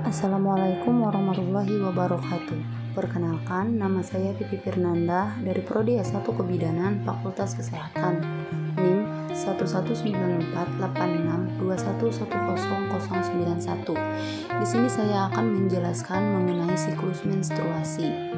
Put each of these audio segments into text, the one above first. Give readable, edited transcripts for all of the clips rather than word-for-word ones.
Assalamualaikum warahmatullahi wabarakatuh. Perkenalkan, nama saya Pipi Firnanda dari Prodi S1 Kebidanan Fakultas Kesehatan, NIM 11948621100091. Di sini saya akan menjelaskan mengenai siklus menstruasi.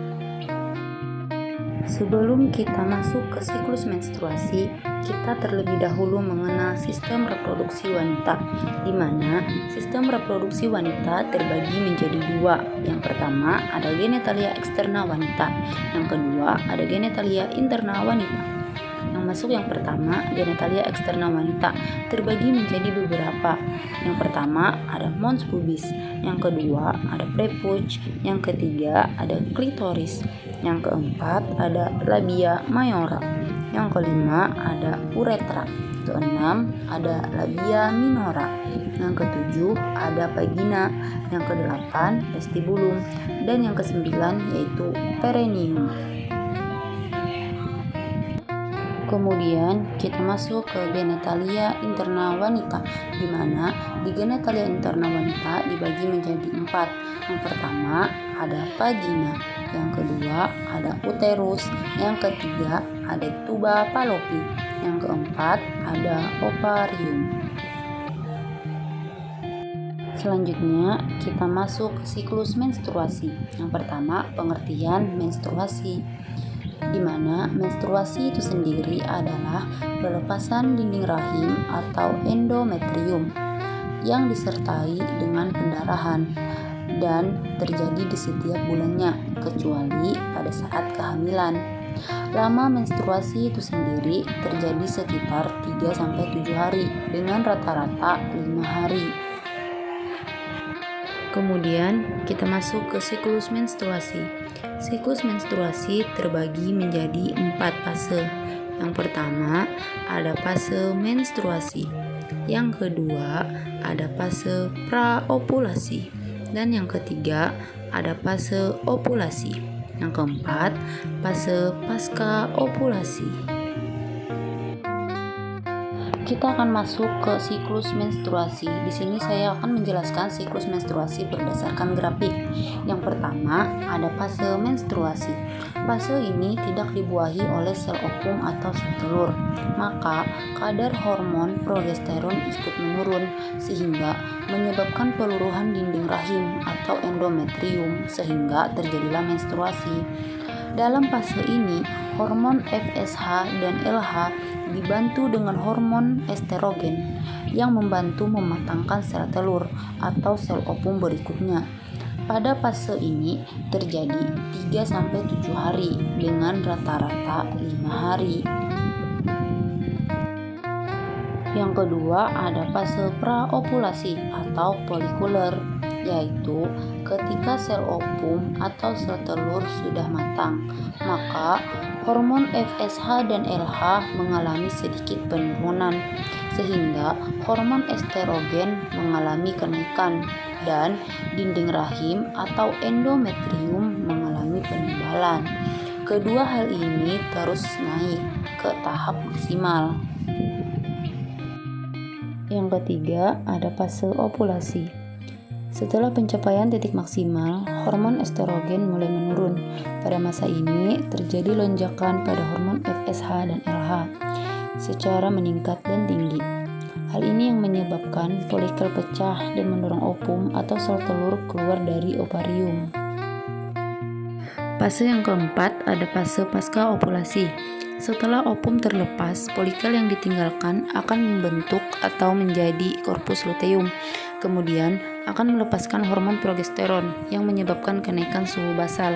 Sebelum kita masuk ke siklus menstruasi, kita terlebih dahulu mengenal sistem reproduksi wanita, di mana sistem reproduksi wanita terbagi menjadi dua. Yang pertama ada genitalia eksterna wanita, yang kedua ada genitalia interna wanita. Yang masuk yang pertama, genitalia eksterna wanita, terbagi menjadi beberapa. Yang pertama ada mons pubis, yang kedua ada prepuce, yang ketiga ada klitoris, yang keempat ada labia mayora, yang kelima ada uretra, keenam ada labia minora, yang ketujuh ada vagina, yang kedelapan vestibulum, dan yang kesembilan yaitu perineum. Kemudian kita masuk ke genitalia interna wanita, di mana di genitalia interna wanita dibagi menjadi empat. Yang pertama ada vagina, yang kedua ada uterus, yang ketiga ada tuba fallopi, yang keempat ada ovarium. Selanjutnya kita masuk ke siklus menstruasi. Yang pertama, pengertian menstruasi, di mana menstruasi itu sendiri adalah pelepasan dinding rahim atau endometrium yang disertai dengan pendarahan dan terjadi di setiap bulannya kecuali pada saat kehamilan. Lama menstruasi itu sendiri terjadi sekitar 3-7 hari dengan rata-rata 5 hari. Kemudian kita masuk ke siklus menstruasi. Siklus menstruasi terbagi menjadi 4 fase. Yang pertama ada fase menstruasi, yang kedua ada fase praovulasi, dan yang ketiga ada fase ovulasi, yang keempat fase pasca ovulasi. Kita akan masuk ke siklus menstruasi. Di sini saya akan menjelaskan siklus menstruasi berdasarkan grafik. Yang pertama, ada fase menstruasi. Fase ini tidak dibuahi oleh sel ovum atau sel telur, maka kadar hormon progesteron ikut menurun sehingga menyebabkan peluruhan dinding rahim atau endometrium sehingga terjadilah menstruasi. Dalam fase ini, hormon FSH dan LH dibantu dengan hormon estrogen yang membantu mematangkan sel telur atau sel ovum berikutnya. Pada fase ini terjadi 3-7 hari dengan rata-rata 5 hari. Yang kedua ada fase praovulasi atau folikuler, yaitu ketika sel ovum atau sel telur sudah matang, maka hormon FSH dan LH mengalami sedikit penurunan, sehingga hormon estrogen mengalami kenaikan dan dinding rahim atau endometrium mengalami penebalan. Kedua hal ini terus naik ke tahap maksimal. Yang ketiga ada fase ovulasi. Setelah pencapaian titik maksimal, hormon estrogen mulai menurun. Pada masa ini terjadi lonjakan pada hormon FSH dan LH secara meningkat dan tinggi. Hal ini yang menyebabkan folikel pecah dan mendorong ovum atau sel telur keluar dari ovarium. Fase yang keempat ada fase pasca ovulasi. Setelah ovum terlepas, folikel yang ditinggalkan akan membentuk atau menjadi korpus luteum. Kemudian akan melepaskan hormon progesteron yang menyebabkan kenaikan suhu basal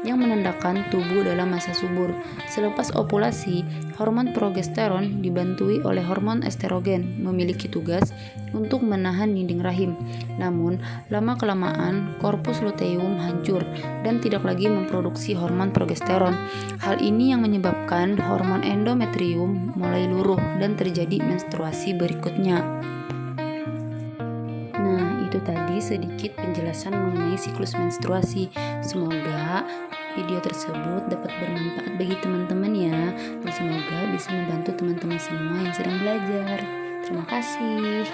yang menandakan tubuh dalam masa subur. Selepas ovulasi, hormon progesteron dibantui oleh hormon estrogen memiliki tugas untuk menahan dinding rahim. Namun, lama-kelamaan korpus luteum hancur dan tidak lagi memproduksi hormon progesteron. Hal ini yang menyebabkan hormon endometrium mulai luruh dan terjadi menstruasi berikutnya. Nah, itu tadi sedikit penjelasan mengenai siklus menstruasi. Semoga video tersebut dapat bermanfaat bagi teman-teman ya, dan semoga bisa membantu teman-teman semua yang sedang belajar. Terima kasih.